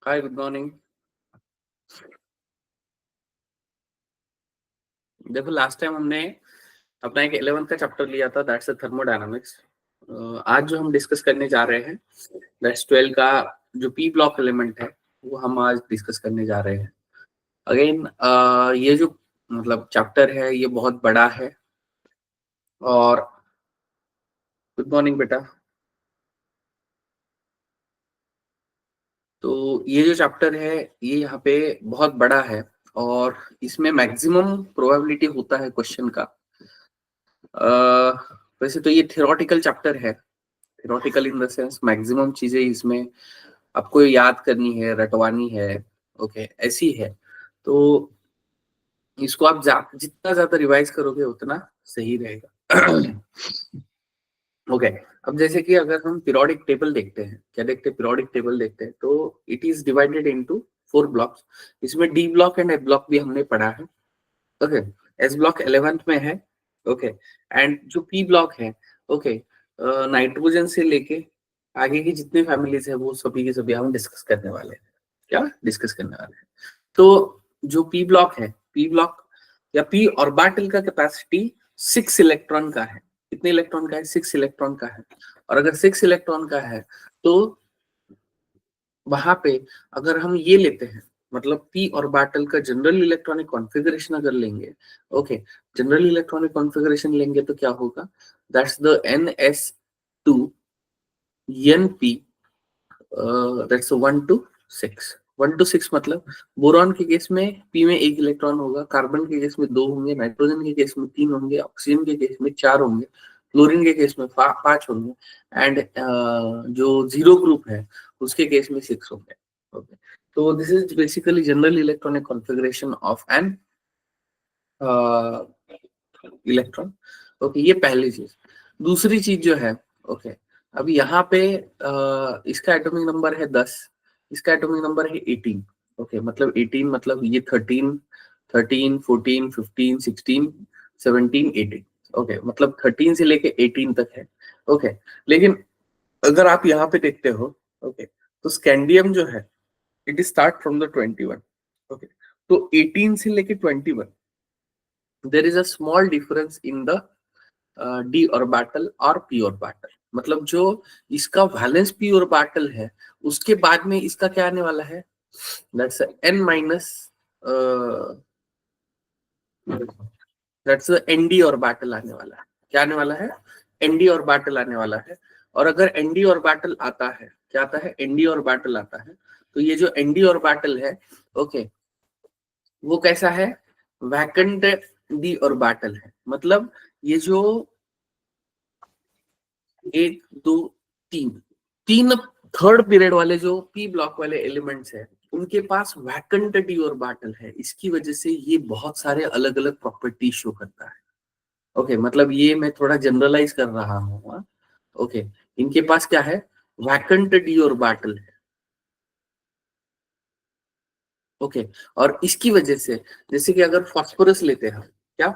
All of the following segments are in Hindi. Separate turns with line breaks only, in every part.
हाय, गुड मॉर्निंग। देखो, लास्ट टाइम हमने अपना एक 11th का चैप्टर लिया था, दैट्स थर्मोडायनामिक्स। आज जो हम डिस्कस करने जा रहे हैं दैट्स 12 का जो पी ब्लॉक एलिमेंट है वो हम आज डिस्कस करने जा रहे हैं। अगेन ये जो मतलब चैप्टर है ये बहुत बड़ा है। और गुड मॉर्निंग बेटा। तो ये जो चैप्टर है ये यहाँ पे बहुत बड़ा है और इसमें मैक्सिमम प्रोबेबिलिटी होता है क्वेश्चन का। वैसे तो ये थियोरेटिकल चैप्टर है, theoretical in the sense maximum चीजें इसमें आपको याद करनी है, रटवानी है। ओके, ऐसी है। तो इसको आप जितना ज्यादा रिवाइज करोगे उतना सही रहेगा। ओके, अब जैसे कि अगर हम पीरियोडिक टेबल देखते हैं, क्या देखते हैं, पीरियोडिक टेबल देखते हैं, तो it is divided into 4 blocks. इसमें D block and F block भी हमने पढ़ा है। ओके, एस ब्लॉक 11th में है। ओके, एंड जो पी ब्लॉक है, ओके, नाइट्रोजन से लेके आगे की जितनी फैमिलीज है वो सभी के सभी हम डिस्कस करने वाले हैं। क्या डिस्कस करने वाले हैं? तो जो पी ब्लॉक है, पी ब्लॉक या पी ऑर्बिटल का कैपेसिटी 6 इलेक्ट्रॉन का है। कितने इलेक्ट्रॉन का है? 6 इलेक्ट्रॉन का है। और अगर 6 इलेक्ट्रॉन का है तो वहां पे अगर हम ये लेते हैं, मतलब पी ऑर्बिटल का जनरल इलेक्ट्रॉनिक कॉन्फ़िगरेशन अगर लेंगे, ओके, जनरल इलेक्ट्रॉनिक कॉन्फ़िगरेशन लेंगे तो क्या होगा? That's the NS2 NP, that's 1 to 6। 1 to 6 मतलब बोरॉन के केस में पी में 1 इलेक्ट्रॉन होगा, कार्बन के केस में 2 होंगे, नाइट्रोजन के केस में 3 होंगे, ऑक्सीजन के केस में 4 होंगे, क्लोरीन के केस में 5 होंगे, एंड जो जीरो ग्रुप है उसके केस में 6 होंगे। ओके, तो this is basically general electronic configuration of an electron. Okay, ये पहली चीज। दूसरी चीज जो है, ओके, अब यहाँ पे इसका एटॉमिक नंबर है 10, इसका एटॉमिक नंबर है 18। ओके, मतलब 18 मतलब ये 13, 13, 14, 15, 16, 17, 18। ओके, मतलब 13 से लेके 18 तक है। ओके, लेकिन अगर आप यहाँ पे देखते हो, ओके, तो स्कैंडियम जो है it is start from the 21। Okay, तो 18 से लेके 21 there is a small difference in the D orbital और पी ऑर्बिटल। मतलब जो इसका वैलेंस पी ऑर्बिटल है उसके बाद में इसका क्या आने वाला है? That's n minus, that's n d orbital आने वाला है। क्या आने वाला है? एनडी ऑर्बिटल आने वाला है। और अगर एनडी ऑर्बिटल आता है, क्या आता है? एनडी ऑर्बिटल आता है। तो ये जो एनडी ऑर्बिटल है, ओके, वो कैसा है? वैकेंट डी ऑर्बिटल है। मतलब ये जो 1 2 3 तीन थर्ड पीरियड वाले जो पी ब्लॉक वाले एलिमेंट्स है उनके पास वैकेंट डी ऑर्बिटल है। इसकी वजह से ये बहुत सारे अलग अलग प्रॉपर्टी शो करता है। ओके, मतलब ये मैं थोड़ा जनरलाइज कर रहा हूँ। ओके, इनके पास क्या है? वैकेंट डी ऑर्बिटल है। ओके, और इसकी वजह से जैसे कि अगर फास्फोरस लेते हैं, क्या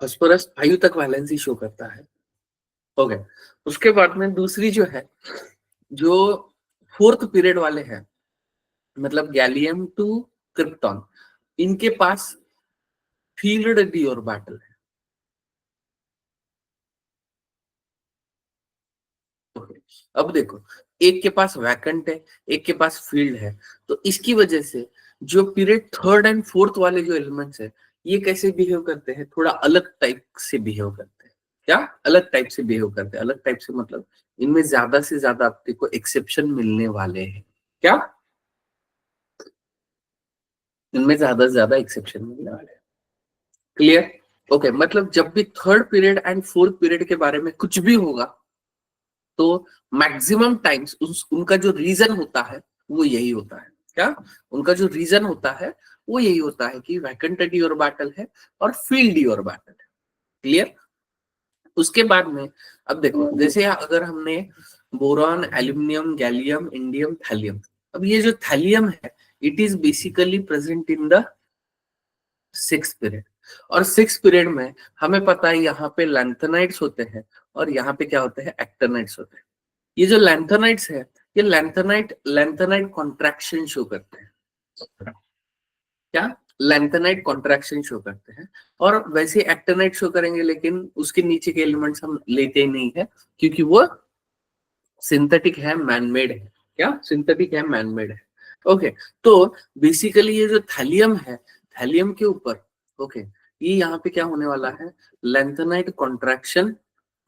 फास्फोरस 5 तक वैलेंसी शो करता है। ओके, उसके बाद में दूसरी जो है, जो फोर्थ पीरियड वाले हैं, मतलब गैलियम टू क्रिप्टॉन, इनके पास फील्ड डी ऑर्बिटल है। Okay, अब देखो, एक के पास वैकेंट है, एक के पास फील्ड है। तो इसकी वजह से जो पीरियड थर्ड एंड फोर्थ वाले जो एलिमेंट्स है ये कैसे बिहेव करते हैं? थोड़ा अलग टाइप से बिहेव करते हैं। क्या अलग टाइप से बिहेव करते हैं? अलग टाइप से मतलब इनमें ज्यादा से ज्यादा आपको एक्सेप्शन मिलने वाले हैं। क्या इनमें ज्यादा से ज्यादा एक्सेप्शन मिलने वाले हैं? क्लियर? ओके, मतलब जब भी third period and fourth period के बारे में कुछ भी होगा तो मैक्सिमम टाइम्स उनका जो रीजन होता है वो यही होता है। क्या उनका जो रीजन होता है वो यही होता है कि वैकेंट डी ऑर्बिटल है और फील्ड डी ऑर्बिटल है। क्लियर? उसके बाद में अब देखो, जैसे अगर हमने boron, aluminium, gallium, indium, thallium, अब ये जो थैलियम है it is basically present in the 6th period. और 6th पीरियड में हमें पता है यहाँ पे लैंथेनाइड्स होते हैं और यहाँ पे क्या होते हैं, एक्टिनाइड्स होते हैं। ये जो लैंथेनाइड्स है, ये लैंथेनाइड कॉन्ट्रैक्शन शो करते हैं। क्या? लैंथेनाइड कॉन्ट्रैक्शन शो करते हैं। और वैसे एक्टिनाइड शो करेंगे, लेकिन उसके नीचे के एलिमेंट्स हम लेते ही नहीं है, क्योंकि वो सिंथेटिक है, मैनमेड है। क्या? सिंथेटिक है, मैनमेड है। ओके, तो बेसिकली ये जो थैलियम है, थैलियम के ऊपर, ओके, ये यहाँ पे क्या होने वाला है, लैंथेनाइड कॉन्ट्रैक्शन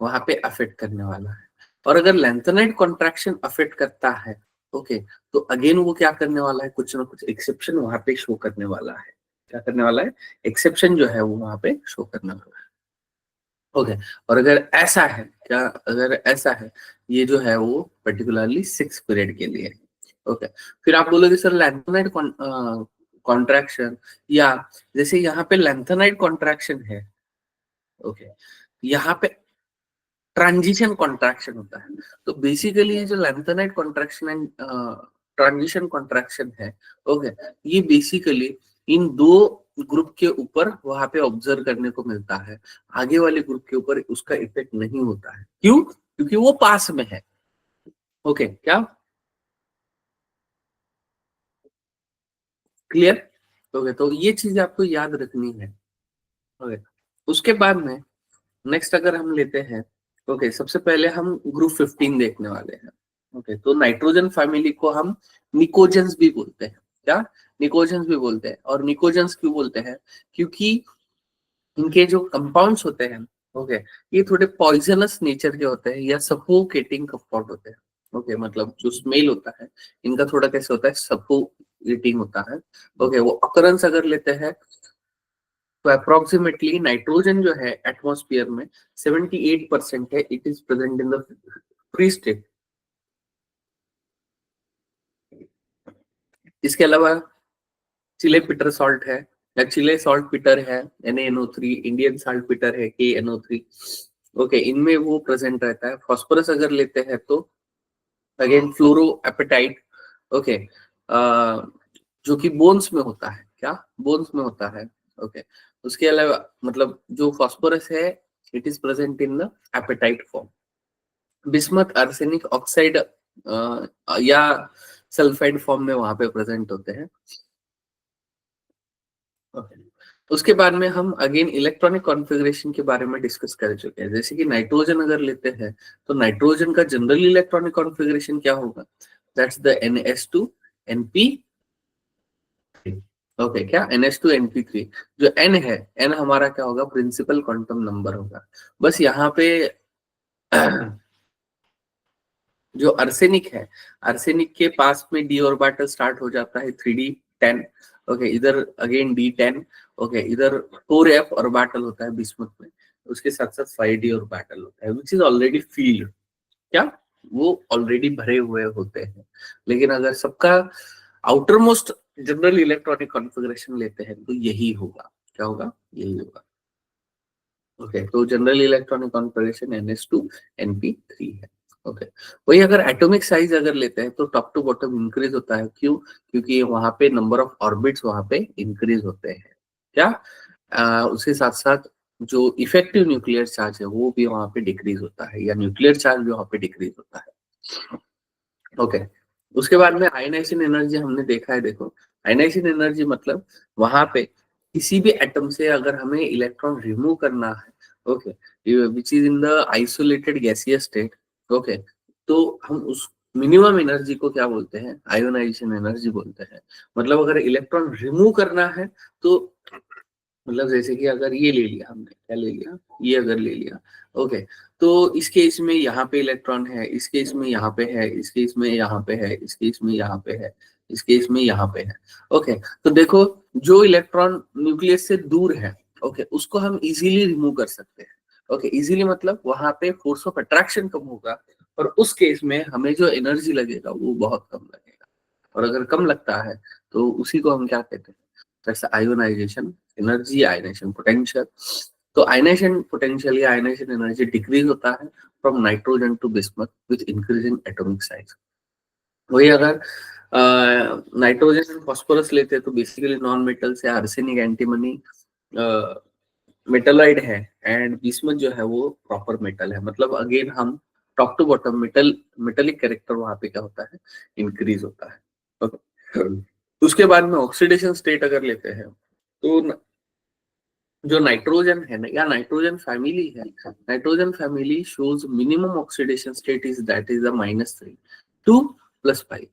वहां पे अफेक्ट करने वाला है। और अगर लैंथेनाइड कॉन्ट्रैक्शन अफेक्ट करता है, ओके, तो अगेन वो क्या करने वाला है, कुछ ना कुछ एक्सेप्शन वहां पे शो करने वाला है। क्या करने वाला है? एक्सेप्शन जो है वो वहां पे शो करने वाला है। ओके, और अगर ऐसा है, क्या अगर ऐसा है, ये जो है वो पर्टिकुलरली 6 पीरियड के लिए है। ओके, फिर आप बोलोगे सर लैंथेनाइड कॉन्ट्रैक्शन, या जैसे यहाँ पे लैंथेनाइड कॉन्ट्रैक्शन है, ओके, यहाँ पे ट्रांजिशन कॉन्ट्रैक्शन होता है। तो बेसिकली ये जो lanthanide contraction and transition contraction है, ओके, ये बेसिकली इन दो ग्रुप के ऊपर वहां पे ऑब्जर्व करने को मिलता है। आगे वाले ग्रुप के ऊपर उसका इफेक्ट नहीं होता है। क्यों? क्योंकि वो पास में है। ओके, क्या क्लियर? ओके, तो ये चीज आपको याद रखनी है। ओके, उसके बाद में नेक्स्ट अगर हम लेते हैं, ओके, सबसे पहले हम ग्रुप 15 देखने वाले हैं। ओके, तो नाइट्रोजन फैमिली को हम निकोजेंस भी बोलते हैं। क्या? निकोजेंस भी बोलते हैं। और निकोजेंस क्यों बोलते हैं? क्योंकि इनके जो कंपाउंड्स होते हैं, ओके, ये थोड़े पॉइजनस नेचर के होते हैं या सफोकेटिंग कंपाउंड होते हैं। ओके, मतलब जो स्मेल होता है इनका थोड़ा कैसे होता है, सफोकेटिंग होता है। ओके, वो अकरेंस अगर लेते हैं तो अप्रोक्सीमेटली नाइट्रोजन जो है एटमॉस्फेयर में 78% है, it is present in the free state. इसके अलावा चिले पीटर सॉल्ट है, या चिले सॉल्ट पीटर है, NaNO3, इंडियन सॉल्ट पीटर है, KNO3। ओके, इनमें वो प्रेजेंट रहता है। फास्फोरस अगर लेते हैं तो अगेन फ्लोरो एपेटाइट, ओके, जो कि बोन्स में होता है। क्या? बोन्स में होता है। ओके, उसके अलावा मतलब जो फास्फोरस है, it is present in the apatite form. Bismuth arsenic oxide या सल्फाइड फॉर्म में वहां पे प्रेजेंट होते हैं। Okay. उसके बाद में हम अगेन इलेक्ट्रॉनिक कॉन्फ़िगरेशन के बारे में डिस्कस कर चुके हैं। जैसे कि नाइट्रोजन अगर लेते हैं तो नाइट्रोजन का जनरल इलेक्ट्रॉनिक कॉन्फ़िगरेशन क्या होगा, that's the NS2 NP3। Okay, क्या? NS2 NP3। जो N है, N हमारा क्या होगा, प्रिंसिपल क्वांटम नंबर होगा। बस यहाँ पे जो अर्सेनिक है, अर्सेनिक के पास में डी ऑर्बिटल स्टार्ट हो जाता है 3D10। ओके, इधर अगेन D10। ओके, इधर 4f ऑर्बिटल होता है बिस्मुथ में, उसके साथ साथ 5D ऑर्बिटल होता है, विच इज ऑलरेडी फील्ड। क्या? वो ऑलरेडी भरे हुए होते हैं। लेकिन अगर सबका outer most general electronic configuration लेते हैं तो यही होगा। क्या होगा? यही होगा। ओके, तो general electronic configuration NS2 NP3 है। ओके, वही अगर एटॉमिक साइज अगर लेते हैं तो टॉप टू बॉटम इंक्रीज होता है। क्यों? क्योंकि वहां पे नंबर ऑफ ऑर्बिट्स वहां पे इंक्रीज होते हैं। क्या? उसके साथ साथ जो इफेक्टिव न्यूक्लियर चार्ज है वो भी वहां पे डिक्रीज होता है, या न्यूक्लियर चार्ज भी वहां पे डिक्रीज होता है। ओके, उसके बाद में आयनाइजेशन एनर्जी हमने देखा है। देखो, आयनाइजेशन एनर्जी मतलब वहां पे किसी भी एटम से अगर हमें इलेक्ट्रॉन रिमूव करना है, okay, which is in the isolated gaseous state, okay, तो हम उस मिनिमम एनर्जी को क्या बोलते हैं, आयोनाइजेशन एनर्जी बोलते हैं। मतलब अगर इलेक्ट्रॉन रिमूव करना है तो, मतलब जैसे कि अगर ये ले लिया हमने, क्या ले लिया, ये अगर ले लिया, ओके, तो इस केस में यहाँ पे इलेक्ट्रॉन है, इस केस में यहाँ पे है, इस केस में यहाँ पे है, इस केस में यहाँ पे है, इस केस में यहाँ पे है। ओके, तो देखो, जो इलेक्ट्रॉन न्यूक्लियस से दूर है, ओके, उसको हम इजीली रिमूव कर सकते हैं। ओके, इजीली मतलब वहां पे फोर्स ऑफ अट्रैक्शन कम होगा, और उस केस में हमें जो एनर्जी लगेगा वो बहुत कम लगेगा। और अगर कम लगता है तो उसी को हम क्या कहते हैं, that's ionisation energy, ionisation potential. तो आयनाइजेशन पोटेंशियल या आयनाइजेशन एनर्जी डिक्रीज होता है from nitrogen to bismuth with increasing atomic size. वही अगर नाइट्रोजन एंड फास्फोरस लेते हैं तो बेसिकली नॉन मेटल से आर्सेनिक, एंटीमनी, मेटलॉइड है एंड बिस्मथ जो है वो प्रॉपर मेटल है, मतलब अगेन हम top to bottom metallic character वहां पे क्या होता है, इंक्रीज होता है। ओके, उसके बाद में ऑक्सीडेशन स्टेट अगर लेते हैं तो जो नाइट्रोजन है ना, या नाइट्रोजन फैमिली है, nitrogen family shows minimum oxidation state is that is -3 to +5।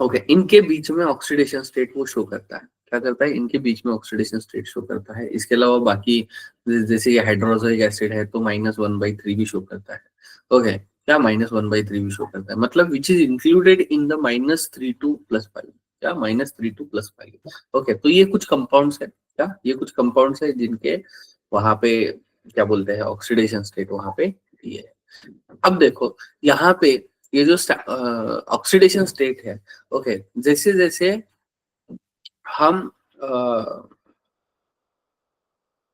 Okay, इनके बीच में ऑक्सीडेशन स्टेट वो शो करता है, क्या करता है, इनके बीच में ऑक्सीडेशन स्टेट शो करता है। इसके अलावा बाकी जैसे ये हाइड्रोक्लोरिक एसिड है तो -1/3 भी शो करता है। ओके, क्या -1/3 भी शो करता है, मतलब which is included in the -3 to +5, क्या -3 टू +5। ओके, तो ये कुछ कंपाउंड्स है, क्या ये कुछ कंपाउंड्स है जिनके वहां पे क्या बोलते हैं ऑक्सीडेशन स्टेट वहां पे ये है। अब देखो यहाँ पे ये जो ऑक्सीडेशन स्टेट है, ओके, जैसे जैसे हम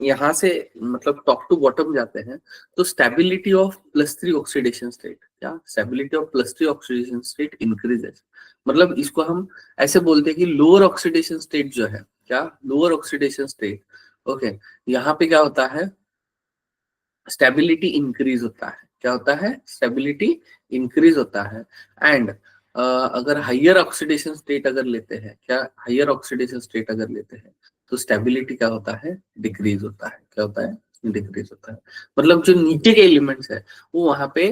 यहाँ से मतलब टॉप टू बॉटम जाते हैं तो स्टेबिलिटी ऑफ +3 ऑक्सीडेशन स्टेट, क्या stability of +3 oxidation state increases, मतलब इसको हम ऐसे बोलते हैं कि लोअर ऑक्सीडेशन स्टेट जो है, क्या लोअर ऑक्सीडेशन स्टेट, ओके, यहाँ पे क्या होता है, स्टेबिलिटी इंक्रीज होता है, क्या होता है, स्टेबिलिटी इंक्रीज होता है। एंड अगर हाइयर ऑक्सीडेशन स्टेट अगर लेते हैं, क्या हाइयर ऑक्सीडेशन स्टेट अगर लेते हैं तो स्टेबिलिटी क्या होता है, डिक्रीज होता है, क्या होता है, डिक्रीज होता है। मतलब जो नीचे के एलिमेंट्स है वो वहां पे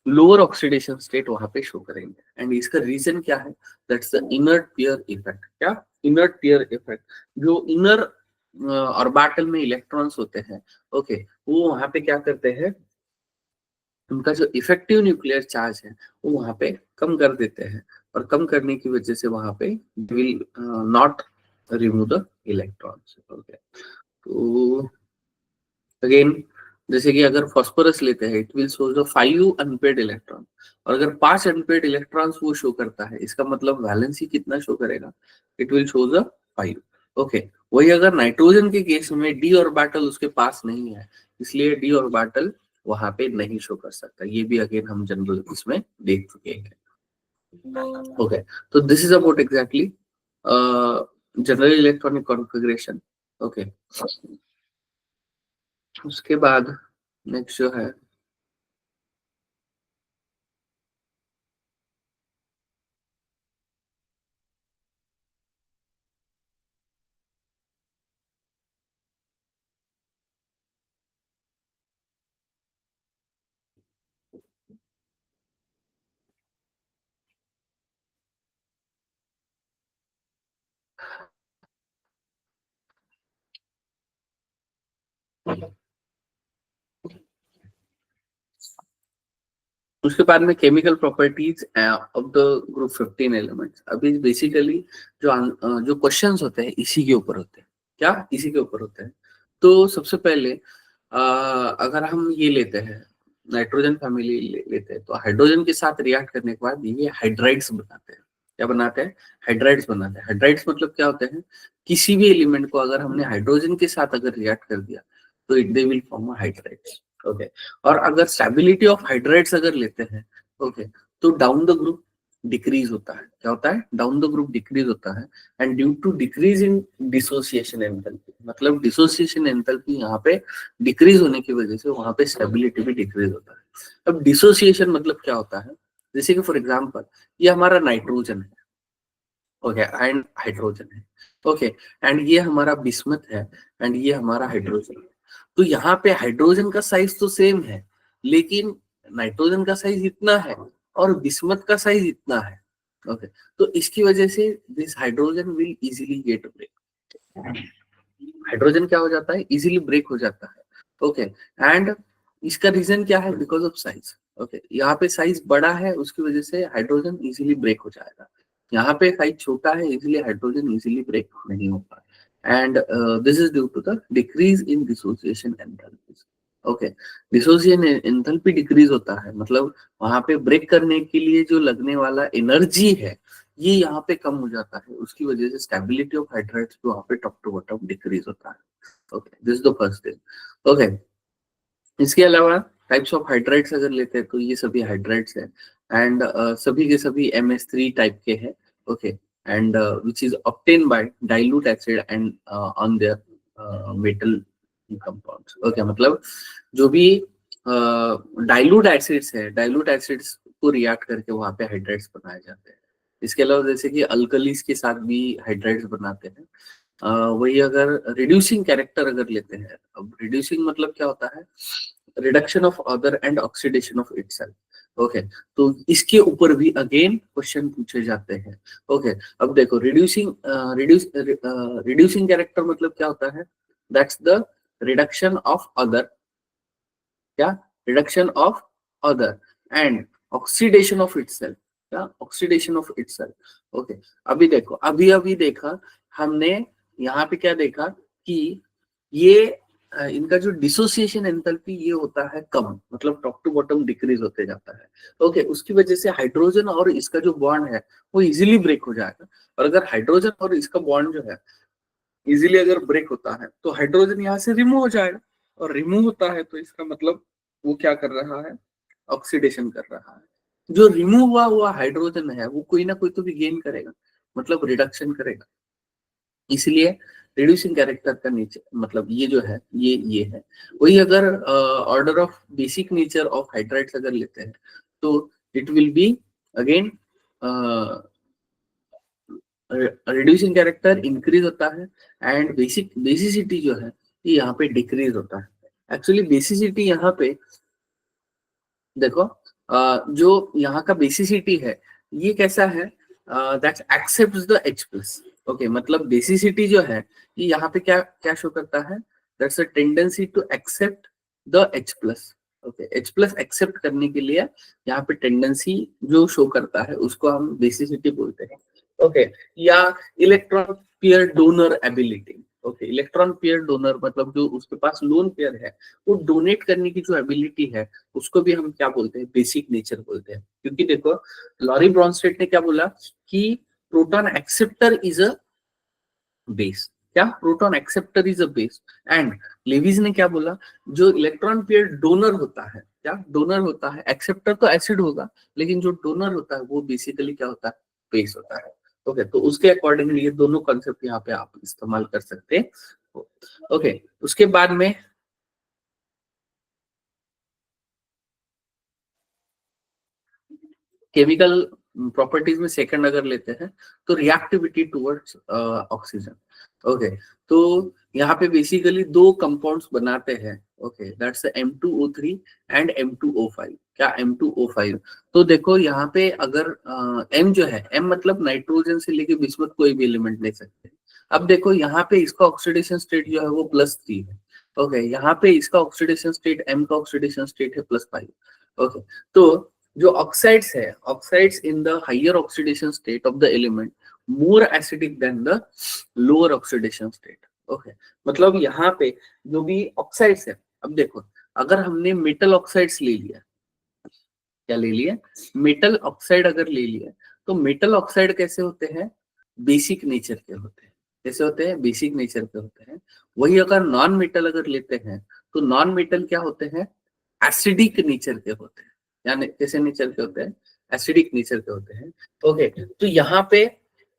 लोअर ऑक्सीडेशन स्टेट वहां पे शो करेंगे। एंड इसका रीजन क्या है, that's the inert pair effect, क्या इनर्ट पेयर इफेक्ट, जो इनर ऑर्बिटल में इलेक्ट्रॉन्स होते हैं, ओके, वो वहां पे क्या करते हैं, उनका जो इफेक्टिव न्यूक्लियर चार्ज है वो वहां पे कम कर देते हैं, और कम करने की वजह से वहां पे will not remove the electrons. Okay, तो अगेन जैसे कि अगर फास्फोरस लेते हैं it will show the 5 unpaired electron, और अगर 5 अनपेड इलेक्ट्रॉन्स वो शो करता है, इसका मतलब वैलेंसी कितना शो करेगा, it will show the 5। Okay, वही अगर नाइट्रोजन के केस में डी ऑर्बिटल उसके पास नहीं है, इसलिए डी ऑर्बिटल वहां पे नहीं शो कर सकता, ये भी अगेन हम जनरल इसमें देख चुके हैं। ओके, तो this is about exactly general electronic configuration. Okay, उसके बाद नेक्स्ट जो है, उसके बाद में chemical properties of the group 15 elements. अभी बेसिकली जो क्वेश्चंस होते हैं इसी के ऊपर होते हैं, क्या इसी के ऊपर होते हैं। तो सबसे पहले अगर हम ये लेते हैं नाइट्रोजन फैमिली लेते हैं, तो हाइड्रोजन के साथ रिएक्ट करने के बाद ये हाइड्राइड्स बनाते हैं, क्या बनाते हैं, हाइड्राइड्स बनाते हैं। हाइड्राइड्स मतलब क्या होते हैं, किसी भी एलिमेंट को अगर हमने हाइड्रोजन के साथ अगर रिएक्ट कर दिया तो it they will form hydrides. Okay, और अगर स्टेबिलिटी ऑफ हाइड्राइड्स अगर लेते हैं, ओके, तो डाउन द ग्रुप डिक्रीज होता है, क्या होता है, डाउन द ग्रुप डिक्रीज होता है। And due to decrease in dissociation enthalpy, मतलब डिसोसिएशन एंथैल्पी यहाँ पे डिक्रीज होने की वजह से वहां पे स्टेबिलिटी भी डिक्रीज होता है। अब डिसोसिएशन मतलब क्या होता है, जैसे कि फॉर एग्जांपल ये हमारा नाइट्रोजन है, ओके, एंड हाइड्रोजन है, ओके, एंड ये हमारा बिस्मथ है, एंड ये हमारा हाइड्रोजन है। तो यहाँ पे हाइड्रोजन का साइज तो सेम है, लेकिन नाइट्रोजन का साइज इतना है और बिस्मथ का साइज इतना है। ओके, तो इसकी वजह से this hydrogen will easily get break, hydrogen क्या हो जाता है, इजीली ब्रेक हो जाता है। ओके, एंड इसका रीजन क्या है, बिकॉज ऑफ साइज। ओके, यहाँ पे साइज बड़ा है उसकी वजह से हाइड्रोजन इजीली ब्रेक हो जाएगा, यहाँ पे साइज छोटा है इसलिए हाइड्रोजन इजीली ब्रेक नहीं होगा। And this is due to the decrease in dissociation enthalpies. Okay, dissociation enthalpy decrease होता है, मतलब वहां पे ब्रेक करने के लिए जो लगने वाला एनर्जी है ये यहाँ पे कम हो जाता है, उसकी वजह से स्टेबिलिटी ऑफ हाइड्राइड्स वहां पे टॉप टू बॉटम डिक्रीज होता है। Okay, this is the first thing. Okay, इसके अलावा टाइप्स ऑफ हाइड्राइड्स अगर लेते हैं तो ये सभी हाइड्राइड्स है, एंड सभी के सभी MS3 टाइप के हैं। Okay, and which is obtain bye dilute acid and on their metal compounds. Okay, मतलब जो भी डाइल्यूट एसिड्स है, डाइल्यूट एसिड्स को रिएक्ट करके वहां पे हाइड्राइड्स बनाए जाते हैं। इसके अलावा जैसे कि अल्कलीज के साथ भी हाइड्राइड्स बनाते हैं। वही अगर रिड्यूसिंग कैरेक्टर अगर लेते हैं, अब रिड्यूसिंग मतलब क्या होता है, reduction of other and oxidation of itself. Okay, तो इसके ऊपर भी अगेन क्वेश्चन पूछे जाते हैं। ओके, अब देखो रिड्यूसिंग कैरेक्टर मतलब क्या होता है, that's the reduction of other, क्या, reduction of other and oxidation of itself, क्या, ऑक्सीडेशन ऑफ इटसेल्फ। ओके, अभी देखो, अभी अभी देखा हमने यहाँ पे क्या देखा कि ये इनका जो डिसोसिएशन एंथैल्पी ये होता है कम, मतलब टॉप टू बॉटम डिक्रीज होते जाता है। ओके, उसकी वजह से हाइड्रोजन और इसका जो बॉन्ड है वो इजीली ब्रेक हो जाएगा। और अगर हाइड्रोजन और इसका बॉन्ड जो है इजीली अगर ब्रेक होता है तो हाइड्रोजन यहाँ से रिमूव हो जाएगा, और रिमूव होता है तो इसका मतलब वो क्या कर रहा है, ऑक्सीडेशन कर रहा है। जो रिमूव हुआ हुआ हाइड्रोजन है वो कोई ना कोई तो भी गेन करेगा, मतलब रिडक्शन करेगा। इसलिए रिड्यूसिंग कैरेक्टर का नेचर मतलब ये जो है ये है। वही अगर order of basic nature of hydrides अगर लेते हैं तो it will be again reducing character increase होता है एंड बेसिसिटी जो है ये यहाँ पे डिक्रीज होता है। एक्चुअली बेसिसिटी यहाँ पे देखो, जो यहाँ का बेसिसिटी है ये कैसा है, that accepts the H plus. Okay, मतलब बेसिसिटी जो है ये यहाँ पे क्या क्या शो करता है, that's a tendency to accept the H plus. Okay, H plus accept करने के लिए यहाँ पे टेंडेंसी जो शो करता है उसको हम बेसिसिटी बोलते हैं। ओके, या electron pair donor ability. Okay, electron pair donor मतलब जो उसके पास लोन पेयर है वो डोनेट करने की जो एबिलिटी है उसको भी हम क्या बोलते हैं, बेसिक नेचर बोलते हैं। क्योंकि देखो, लॉरी ब्रॉन्स्टेड ने क्या बोला कि proton acceptor is a base, क्या, proton acceptor is a base. And Lewis ने क्या बोला, जो इलेक्ट्रॉन पेयर डोनर होता है, क्या डोनर होता है, एक्सेप्टर तो एसिड होगा लेकिन जो डोनर होता है वो बेसिकली क्या होता है, बेस होता है। ओके, तो उसके अकॉर्डिंगली ये दोनों कॉन्सेप्ट यहाँ पे आप इस्तेमाल कर सकते हैं। ओके, उसके बाद में केमिकल प्रॉपर्टीज में सेकंड अगर लेते हैं तो रिएक्टिविटी टुवर्ड्स ऑक्सीजन। ओके, तो यहाँ पे बेसिकली दो कंपाउंड्स बनाते हैं। Okay, that's M2O3 and M2O5। क्या, M2O5। तो देखो यहाँ पे अगर M जो है, M मतलब नाइट्रोजन से लेके बिस्मुथ कोई भी एलिमेंट ले सकते हैं। अब देखो यहाँ पे इसका ऑक्सीडेशन स्टेट जो है वो +3 है। ओके, यहाँ पे इसका ऑक्सीडेशन स्टेट, M का ऑक्सीडेशन स्टेट है +5। ओके, तो जो ऑक्साइड्स है, oxides in the higher oxidation state of the element more acidic than the lower oxidation state. Okay, मतलब यहाँ पे जो भी ऑक्साइड्स है, अब देखो अगर हमने मेटल ऑक्साइड्स ले लिया, क्या ले लिया, मेटल ऑक्साइड अगर ले लिया, तो मेटल ऑक्साइड कैसे होते हैं, बेसिक नेचर के होते हैं। कैसे होते हैं, बेसिक नेचर के होते हैं। वही अगर नॉन मेटल अगर लेते हैं तो नॉन मेटल क्या होते हैं, एसिडिक नेचर के होते हैं। यानी कैसे नेचर के होते हैं, एसिडिक नेचर के होते हैं। ओके, तो यहाँ पे